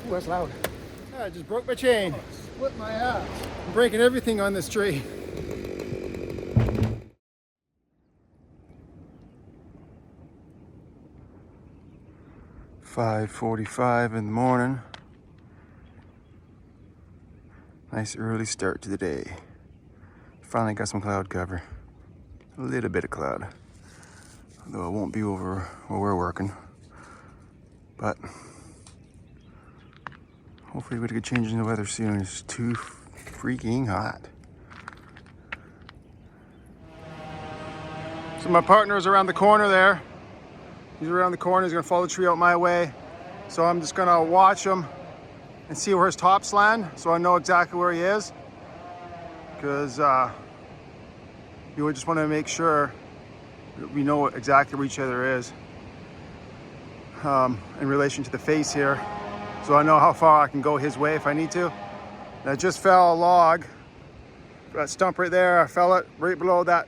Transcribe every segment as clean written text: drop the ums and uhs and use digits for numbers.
Ooh, that's loud. Yeah, I just broke my chain. Split my ass. I'm breaking everything on this tree. "5:45 in the morning. Nice early start to the day. Finally got some cloud cover. A little bit of cloud. Although it won't be over where we're working. But hopefully we get changes in the weather soon. It's too freaking hot. So my partner's around the corner there. He's around the corner. He's gonna follow the tree out my way. So I'm just gonna watch him and see where his tops land, so I know exactly where he is. Because you would just want to make sure that we know exactly where each other is in relation to the face here, so I know how far I can go his way if I need to. And I just fell a log, that stump right there. I fell it right below that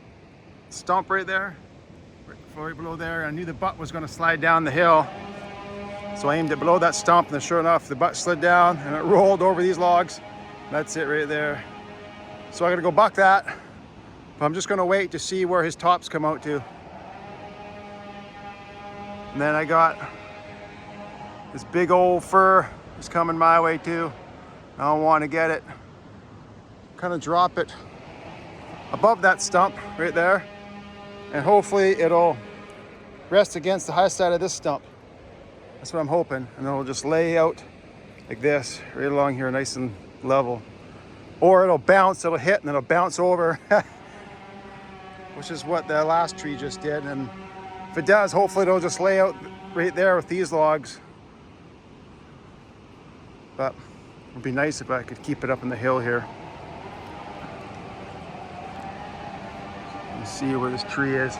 stump right there, right below there. I knew the butt was going to slide down the hill, so I aimed it below that stump, and then sure enough the butt slid down and it rolled over these logs. That's it right there. So I gotta go buck that, but I'm just gonna wait to see where his tops come out to. And then I got this big old fir is coming my way too. I don't want to get it, kind of drop it above that stump right there, and hopefully it'll rest against the high side of this stump. That's what I'm hoping, and then it'll just lay out like this right along here, nice and level. Or it'll bounce, it'll hit, and then it'll bounce over, which is what the last tree just did. And if it does, hopefully it'll just lay out right there with these logs. But it would be nice if I could keep it up in the hill here. Let me see where this tree is.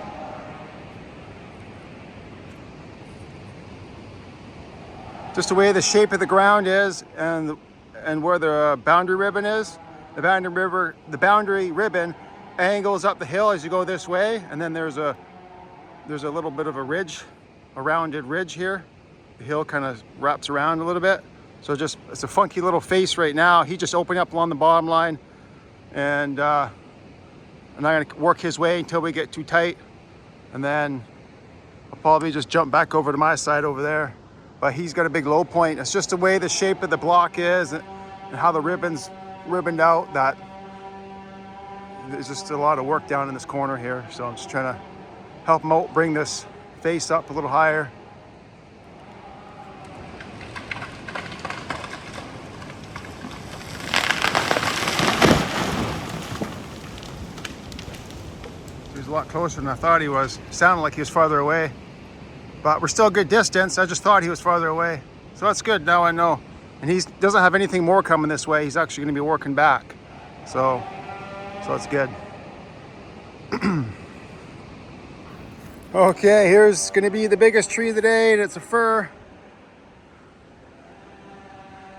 Just the way the shape of the ground is and where the boundary ribbon is. The boundary ribbon angles up the hill as you go this way, and then there's a little bit of a ridge, a rounded ridge here. The hill kind of wraps around a little bit, so it's a funky little face right now. He just opened up along the bottom line, and I'm gonna work his way until we get too tight, and then I'll probably just jump back over to my side over there. But he's got a big low point. It's just the way the shape of the block is and how the ribbon's ribboned out, that there's just a lot of work down in this corner here. So I'm just trying to help him out, bring this face up a little higher. He's a lot closer than I thought he was. Sounded like he was farther away, but we're still a good distance. I just thought he was farther away. So that's good, now I know. And he doesn't have anything more coming this way. He's actually gonna be working back. So it's good. Okay, here's gonna be the biggest tree of the day, and it's a fir.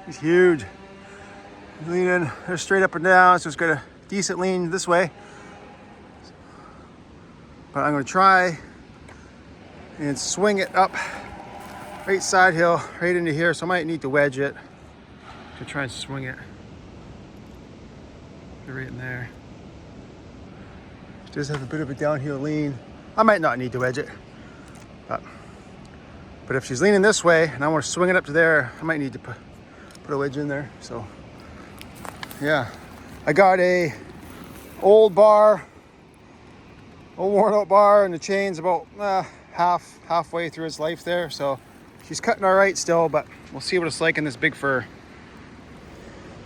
He's huge. Leaning, they're straight up and down, so it's got a decent lean this way. But I'm gonna try and swing it up right side hill, right into here. So I might need to wedge it to try and swing it right in there. It does have a bit of a downhill lean. I might not need to wedge it, but if she's leaning this way and I want to swing it up to there, I might need to put a wedge in there. So yeah, I got a old worn out bar, and the chain's about halfway through its life there. So she's cutting all right still, but we'll see what it's like in this big fir.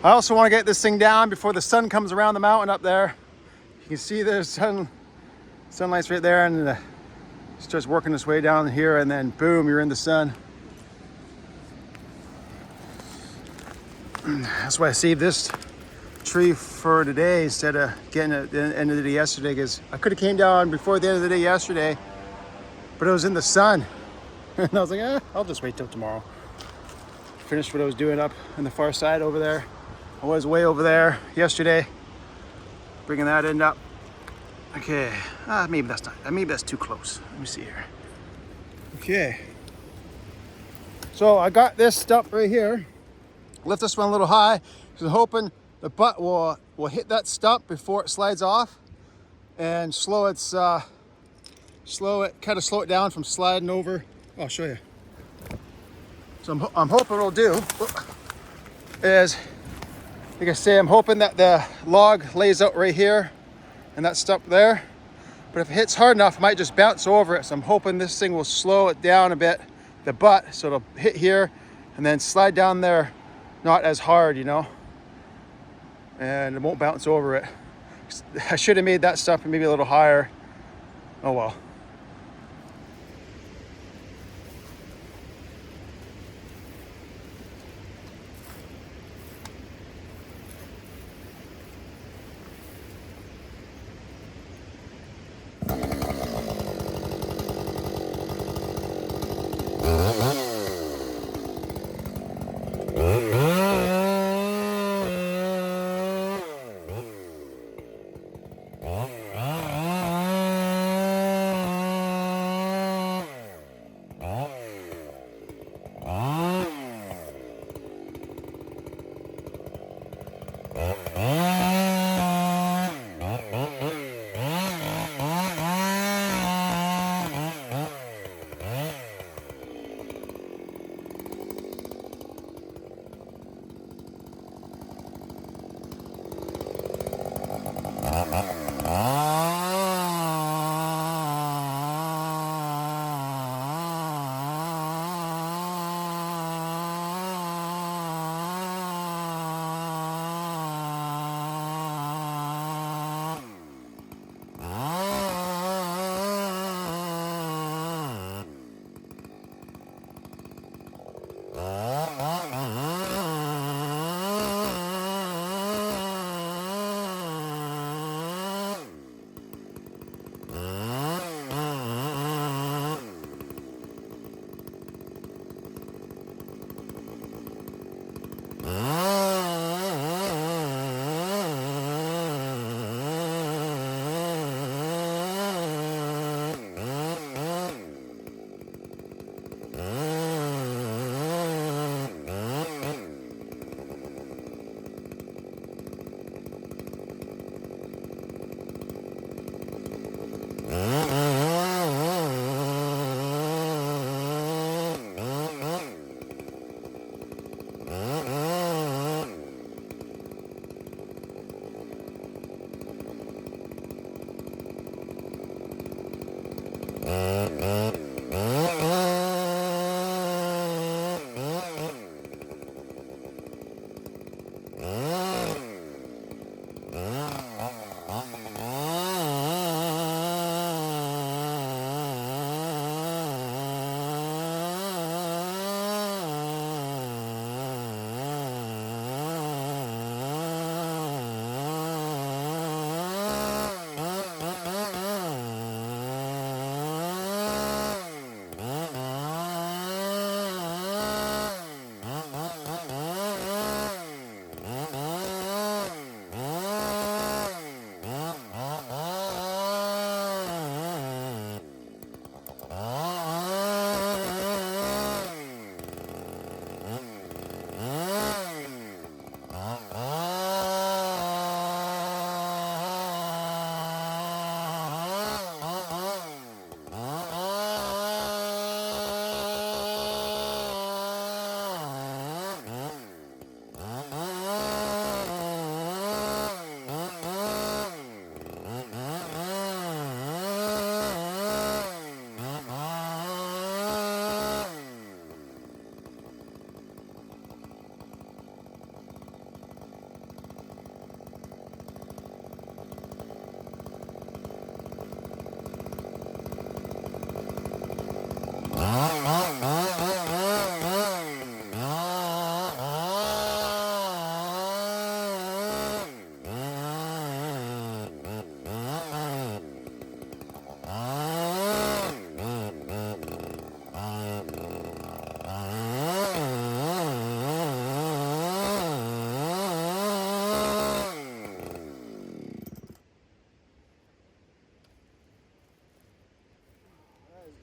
I also want to get this thing down before the sun comes around the mountain up there. You can see there's sunlight's right there, and it starts working its way down here, and then boom, you're in the sun. That's why I saved this tree for today instead of getting it at the end of the day yesterday, because I could have came down before the end of the day yesterday, but it was in the sun. And I was like, I'll just wait till tomorrow. Finished what I was doing up on the far side over there. I was way over there yesterday, bringing that end up. Okay, maybe that's too close. Let me see here. Okay. So I got this stump right here. lift this one a little high. So I'm hoping the butt will hit that stump before it slides off, and slow it down from sliding over. I'll show you. So I'm hoping it'll do is, like I say, I'm hoping that the log lays out right here and that stump there. But if it hits hard enough, it might just bounce over it. So I'm hoping this thing will slow it down a bit, the butt, so it'll hit here and then slide down there, not as hard, you know, and it won't bounce over it. I should have made that stump maybe a little higher. Oh well.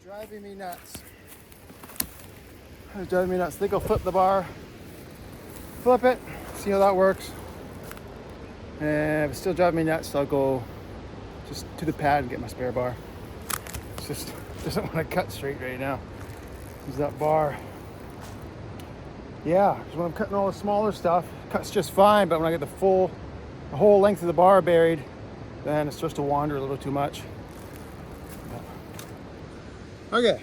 Driving me nuts. It's driving me nuts. I think I'll flip the bar. flip it, see how that works. And if it's still driving me nuts, I'll go just to the pad and get my spare bar. It's just doesn't want to cut straight right now. Use that bar. Yeah, because when I'm cutting all the smaller stuff, it cuts just fine, but when I get the whole length of the bar buried, then it starts to wander a little too much. Okay.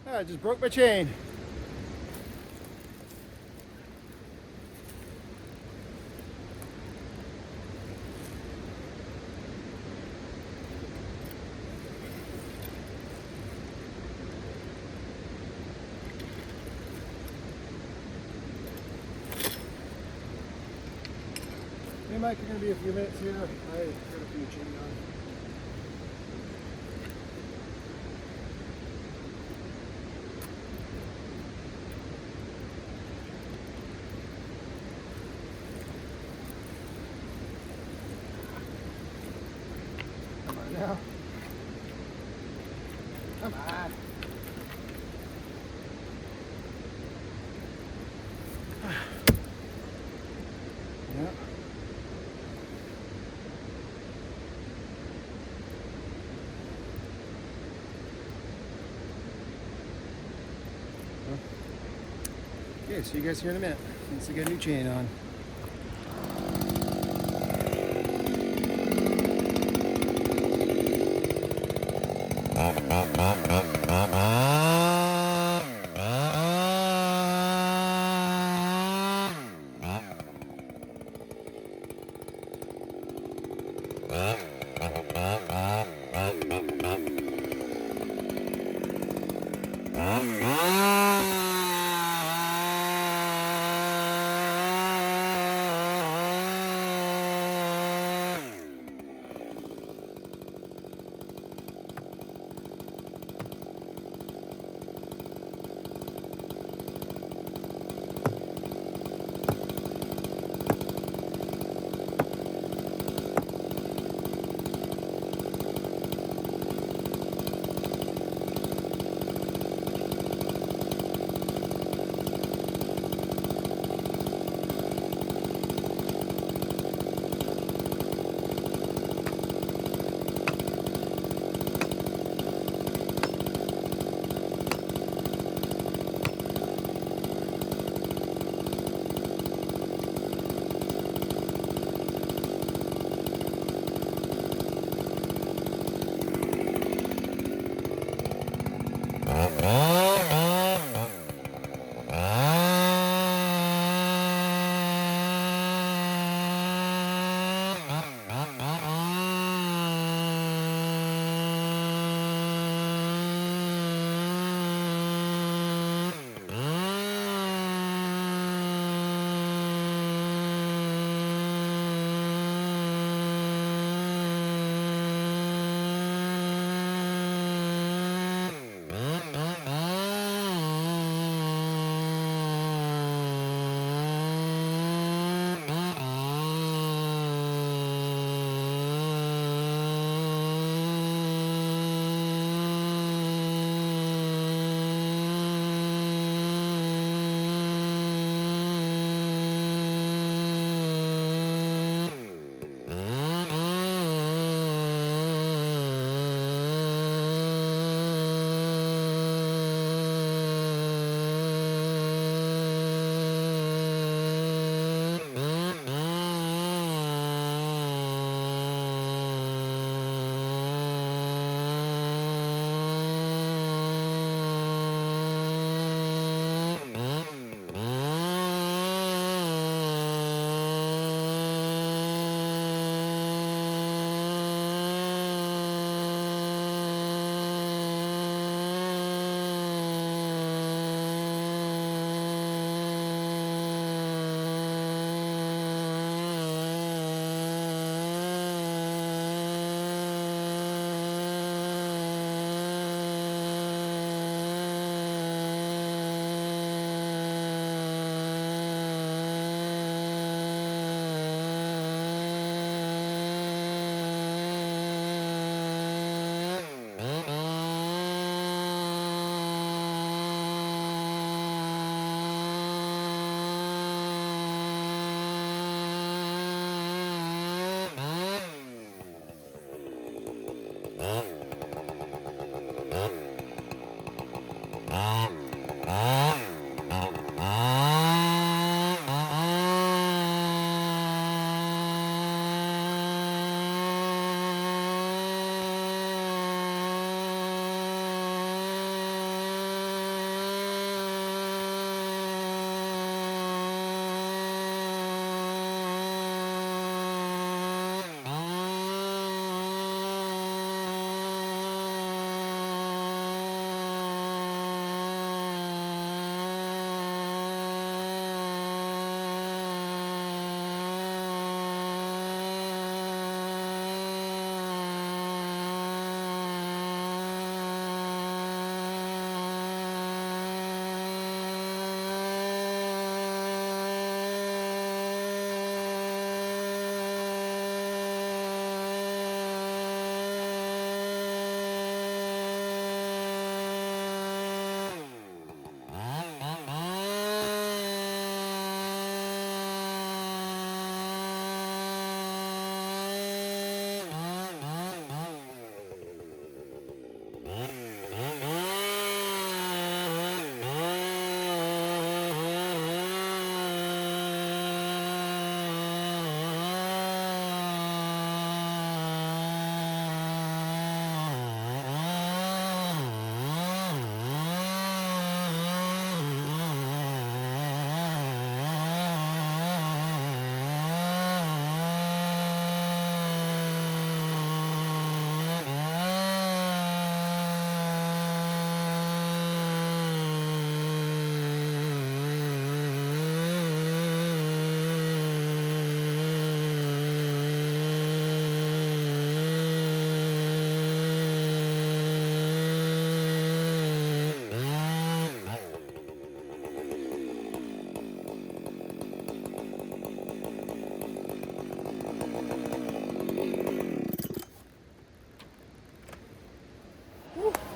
I just broke my chain. Hey Mike, you're going to be a few minutes here. I got a few chain on. Come on now. Come on. Yeah. Okay, see you guys here in a minute once I get a new chain on.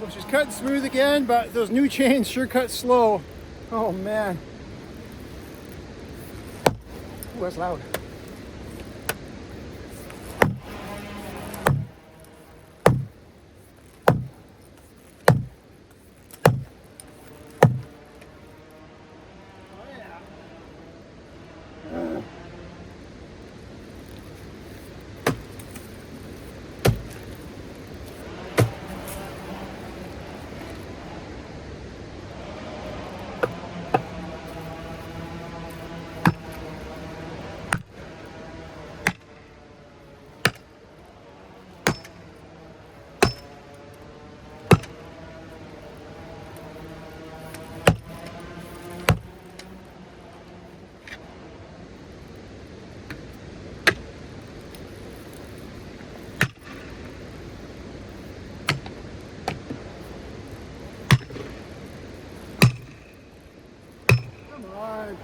Well, she's cutting smooth again, but those new chains sure cut slow. Oh man. Oh, that's loud. Come on.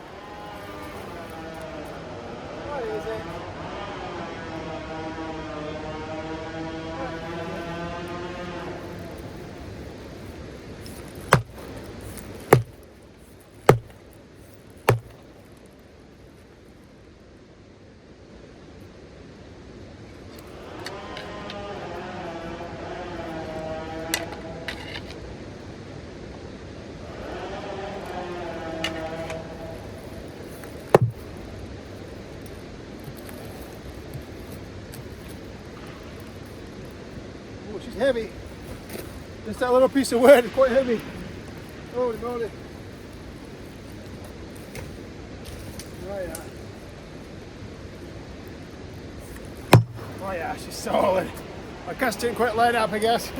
What is it? Oh, she's heavy. Just that little piece of wood is quite heavy. Holy moly. Oh yeah. Oh yeah, she's solid. My cuts didn't quite light up, I guess.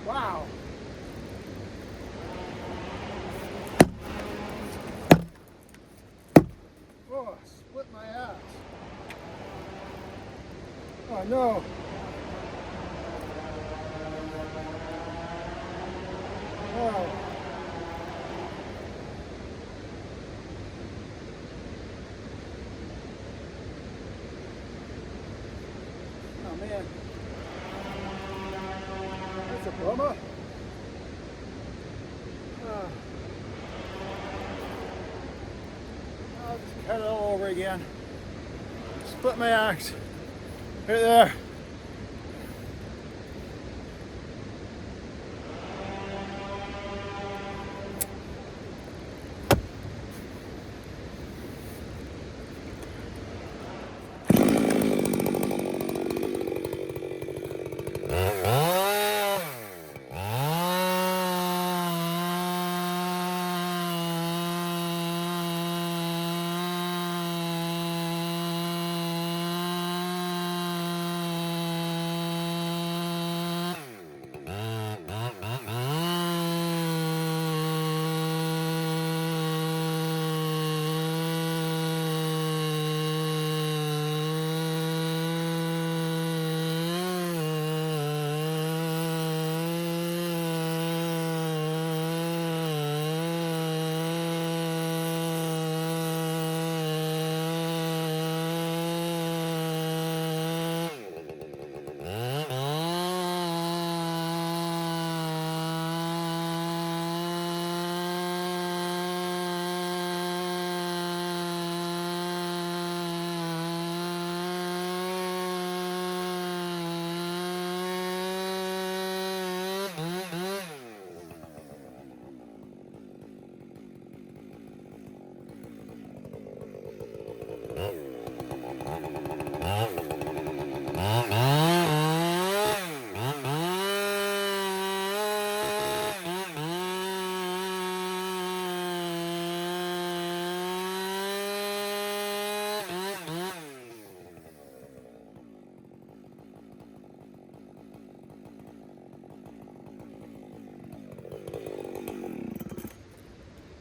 Wow. Oh, split my ass. Oh no. Oh. Oh man. That's a bummer. I'll just cut it all over again. Split my axe. Right there.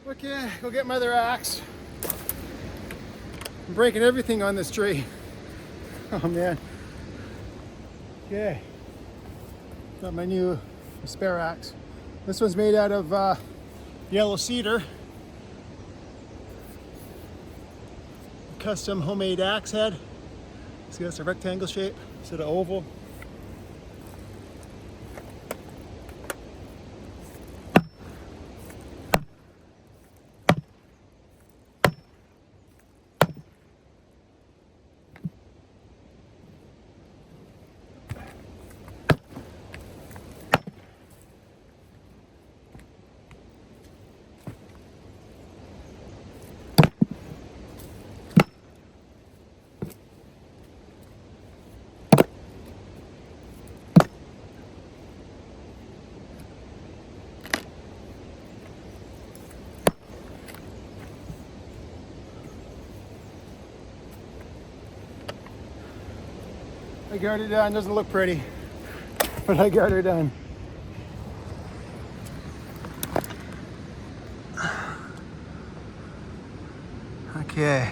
Okay, go get my other axe. I'm breaking everything on this tree. Oh man. Okay, got my new spare axe. This one's made out of yellow cedar. Custom homemade axe head. See, that's a rectangle shape instead of oval. I got her done. Doesn't look pretty, but I got her done. Okay.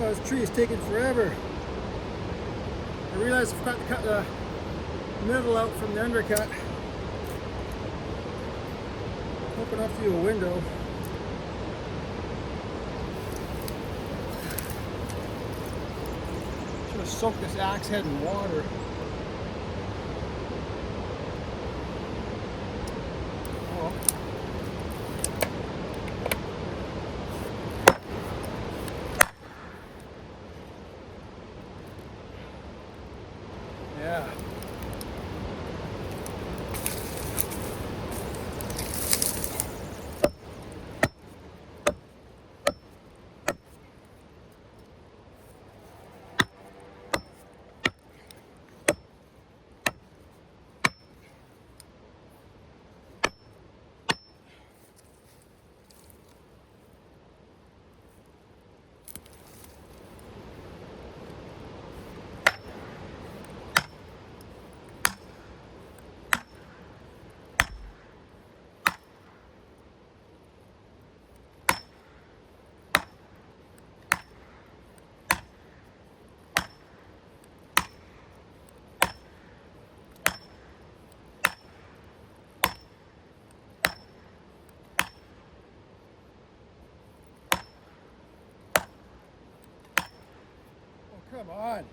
Oh, this tree is taking forever. I realized I forgot to cut the middle out from the undercut. Open up through a window. Should have soaked this axe head in water. Oh. Yeah. Come on.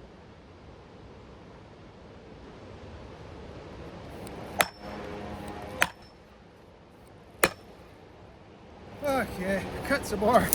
Okay, cut some more.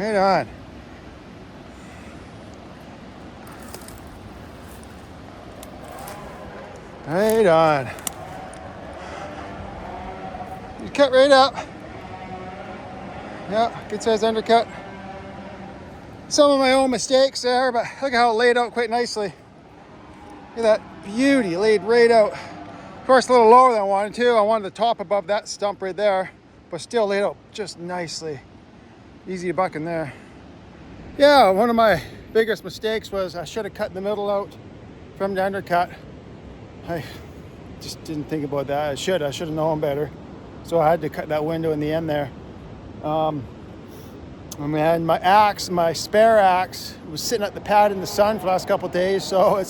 Right on. Right on. You cut right up. Yeah, good size undercut. Some of my own mistakes there, but look at how it laid out quite nicely. Look at that beauty, laid right out. Of course, a little lower than I wanted to. I wanted the top above that stump right there, but still laid out just nicely. Easy to buck in there. Yeah, one of my biggest mistakes was I should have cut the middle out from the undercut. I just didn't think about that. I should have known better. So I had to cut that window in the end there. And my axe, my spare axe, was sitting at the pad in the sun for the last couple of days. So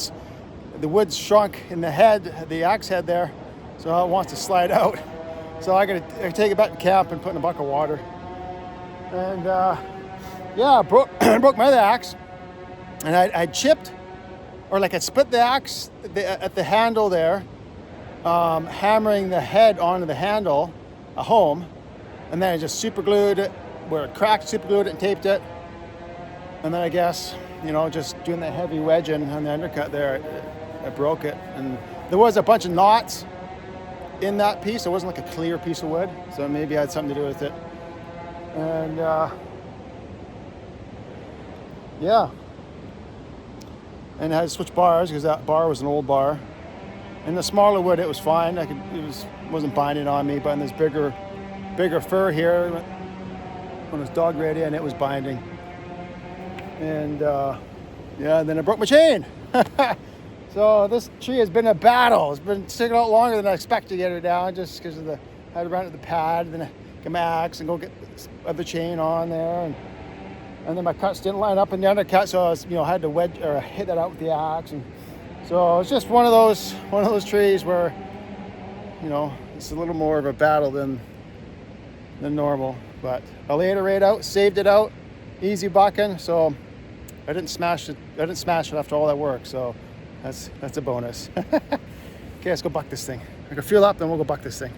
the wood's shrunk in the head, the axe head there. So it wants to slide out. So I gotta take it back to camp and put in a bucket of water. And yeah, I broke my other axe. And I chipped, or like I split the axe at the handle there, hammering the head onto the handle, a home, and then I just super glued it, where it cracked, super glued it and taped it. And then I guess, just doing that heavy wedging on the undercut there, I broke it. And there was a bunch of knots in that piece. It wasn't like a clear piece of wood, so maybe it had something to do with it. And yeah. And I had to switch bars because that bar was an old bar. And the smaller wood, it was fine. Wasn't binding on me, but in this bigger fir here, when it was dog ready, and it was binding. And yeah, then I broke my chain. So this tree has been a battle. It's been sticking out longer than I expected to get her down, just because I had to run to the pad, and then I get my axe and go get the other chain on there, and then my cuts didn't line up in the undercut, so I was, had to wedge or hit that out with the axe, and so it's just one of those trees where, it's a little more of a battle than normal. But I laid it right out, saved it out, easy bucking. So I didn't smash it after all that work. So that's a bonus. Okay, let's go buck this thing. I can fuel up, then we'll go buck this thing.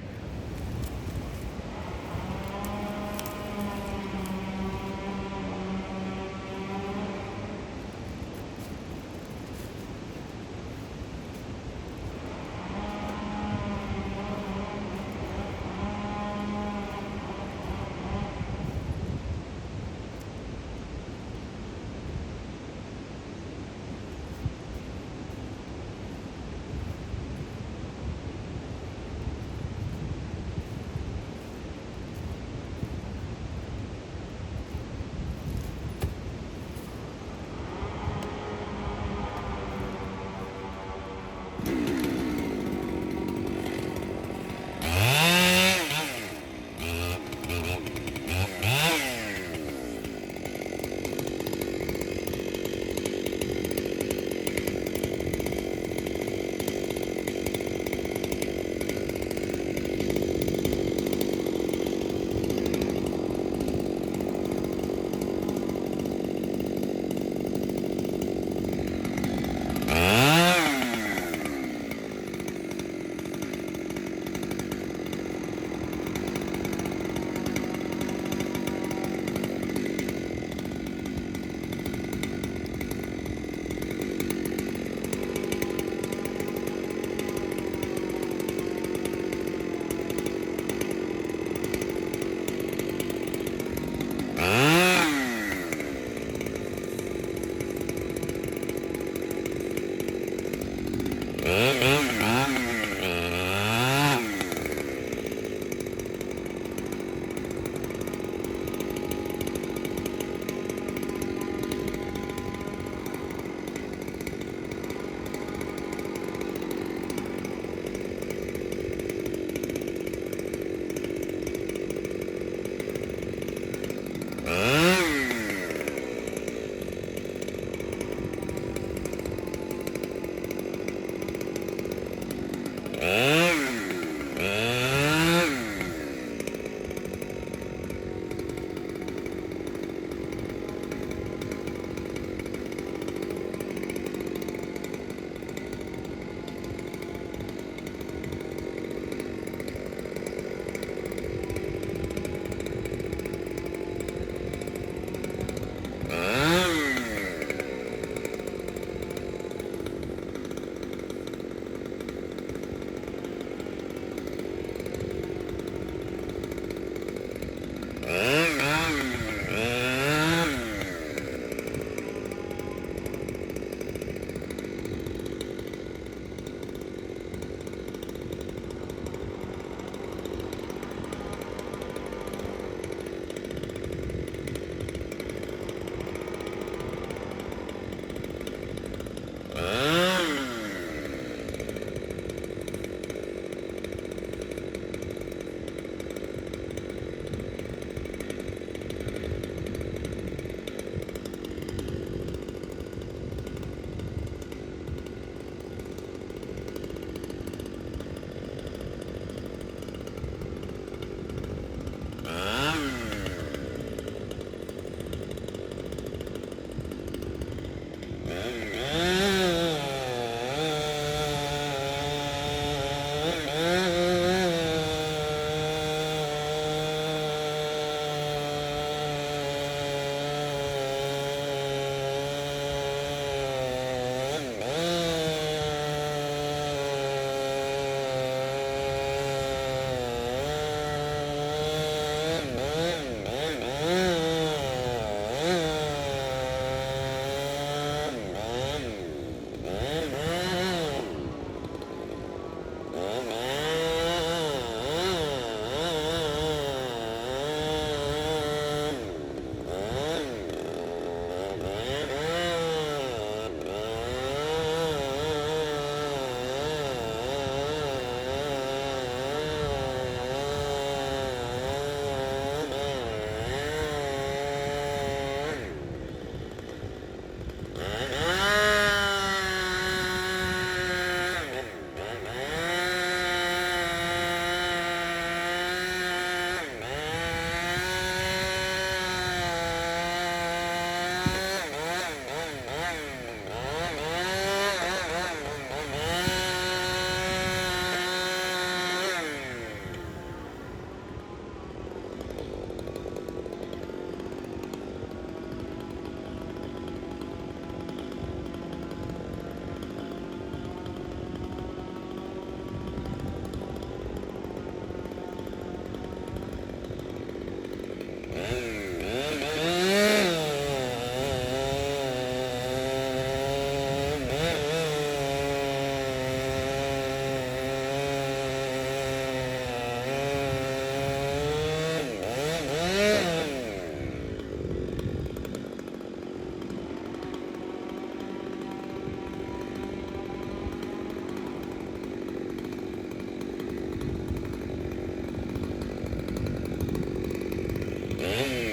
Mm-hmm.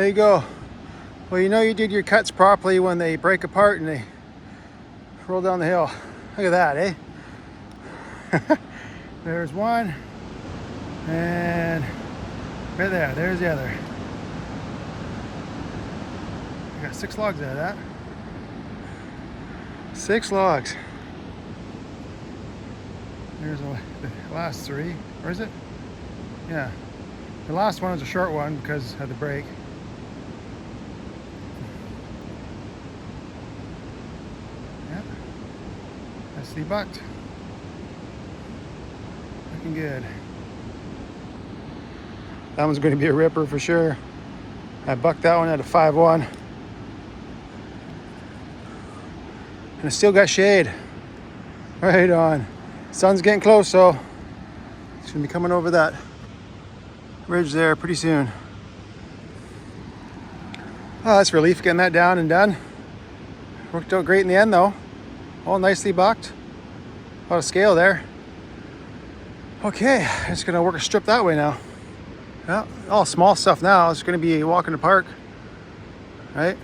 There you go. Well, you know you did your cuts properly when they break apart and they roll down the hill. Look at that, eh? There's one. And right there, there's the other. I got 6 logs out of that. 6 logs. There's the last 3. Or is it? Yeah. The last one is a short one because of the break. Yeah. Nicely bucked. Looking good. That one's going to be a ripper for sure. I bucked that one at a 5-1. And it still got shade. Right on. Sun's getting close, so it's going to be coming over that ridge there pretty soon. Oh, that's relief getting that down and done. Worked out great in the end though. All nicely bucked. A lot of scale there. Okay, I'm just going to work a strip that way now. Well, all small stuff now. It's going to be a walk in the park, right?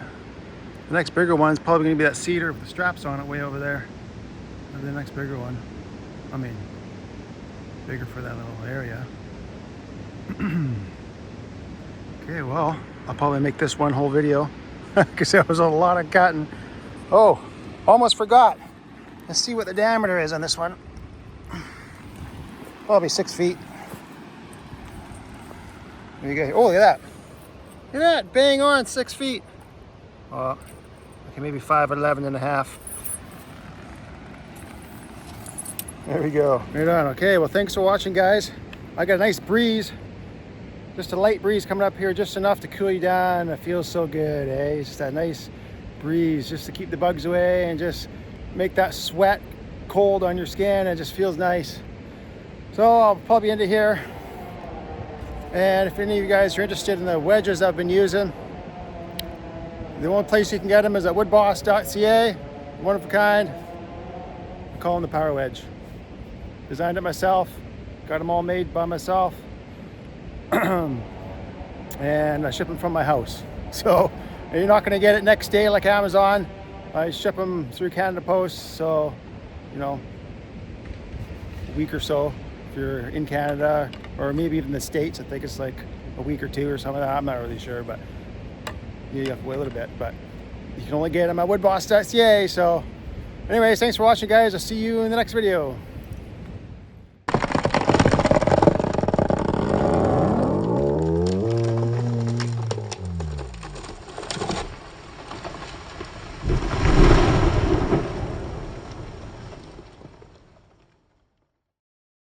The next bigger one is probably going to be that cedar with the straps on it way over there. The next bigger one. I mean, bigger for that little area. Okay, well, I'll probably make this one whole video because there was a lot of cutting. Oh, almost forgot. Let's see what the diameter is on this one. Probably 6 feet. There you go. Oh, look at that. Look at that. Bang on, 6 feet. Okay, maybe 5'11 and a half. There we go. Right on. Okay, well, thanks for watching, guys. I got a nice breeze. Just a light breeze coming up here, just enough to cool you down. It feels so good, eh? It's just that nice breeze just to keep the bugs away and just make that sweat cold on your skin. It just feels nice. So I'll probably end it here. And if any of you guys are interested in the wedges I've been using, the only place you can get them is at woodboss.ca. One of a kind. I call them the PowerWedge. Designed it myself. Got them all made by myself. And I ship them from my house. So you're not going to get it next day like Amazon. I ship them through Canada Post. So, you know, a week or so if you're in Canada, or maybe even the States. I think it's like a week or 2 or something like that. I'm not really sure, but you have to wait a little bit. But you can only get them at woodboss.ca. So anyways, thanks for watching, guys. I'll see you in the next video.